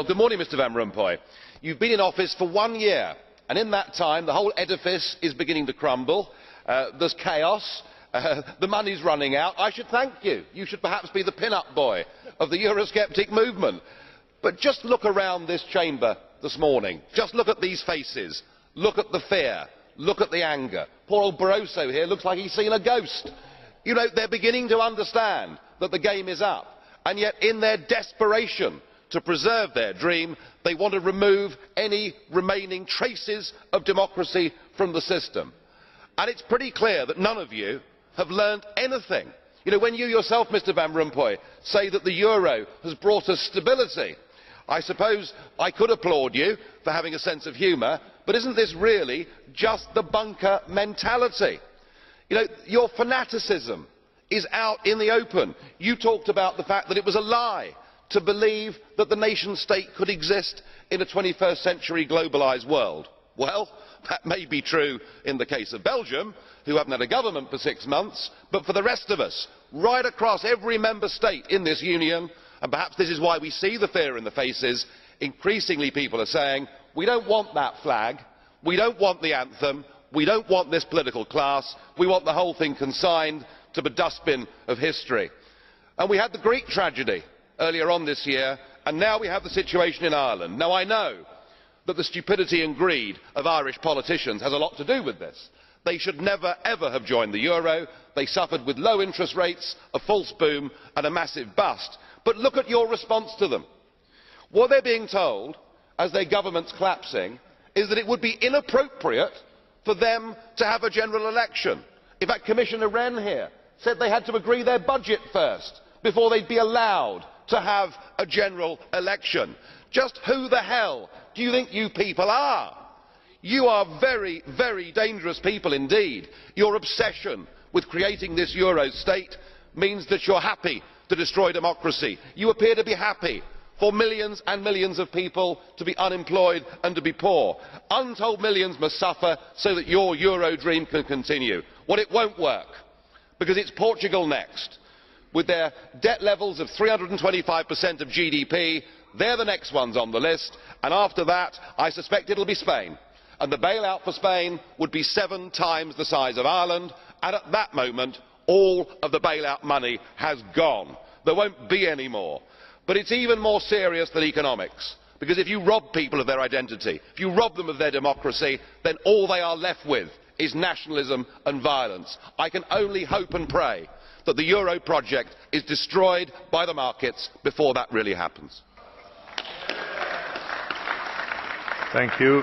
Well, good morning, Mr Van Rompuy. You've been in office for 1 year, and in that time the whole edifice is beginning to crumble. There's chaos. The money's running out. I should thank you. You should perhaps be the pin-up boy of the Eurosceptic movement. But just look around this chamber this morning. Just look at these faces. Look at the fear. Look at the anger. Poor old Barroso here looks like he's seen a ghost. You know, they're beginning to understand that the game is up. And yet, in their desperation to preserve their dream, they want to remove any remaining traces of democracy from the system. And it's pretty clear that none of you have learned anything. You know, when you yourself, Mr Van Rompuy, say that the euro has brought us stability, I suppose I could applaud you for having a sense of humour, but isn't this really just the bunker mentality? You know, your fanaticism is out in the open. You talked about the fact that it was a lie to believe that the nation state could exist in a 21st century globalised world. Well, that may be true in the case of Belgium, who haven't had a government for 6 months, but for the rest of us, right across every member state in this union, and perhaps this is why we see the fear in the faces, increasingly people are saying, we don't want that flag, we don't want the anthem, we don't want this political class, we want the whole thing consigned to the dustbin of history. And we had the Greek tragedy earlier on this year, and now we have the situation in Ireland. Now, I know that the stupidity and greed of Irish politicians has a lot to do with this. They should never ever have joined the euro. They suffered with low interest rates, a false boom and a massive bust. But look at your response to them. What they're being told, as their government's collapsing, is that it would be inappropriate for them to have a general election. In fact, Commissioner Rehn here said they had to agree their budget first before they'd be allowed to have a general election. Just who the hell do you think you people are? You are very, very dangerous people indeed. Your obsession with creating this euro state means that you're happy to destroy democracy. You appear to be happy for millions and millions of people to be unemployed and to be poor. Untold millions must suffer so that your euro dream can continue. Well, it won't work, because it's Portugal next. With their debt levels of 325% of GDP, they're the next ones on the list, and after that, I suspect it'll be Spain. And the bailout for Spain would be 7 times the size of Ireland, and at that moment, all of the bailout money has gone. There won't be any more. But it's even more serious than economics, because if you rob people of their identity, if you rob them of their democracy, then all they are left with is nationalism and violence. I can only hope and pray that the euro project is destroyed by the markets before that really happens. Thank you.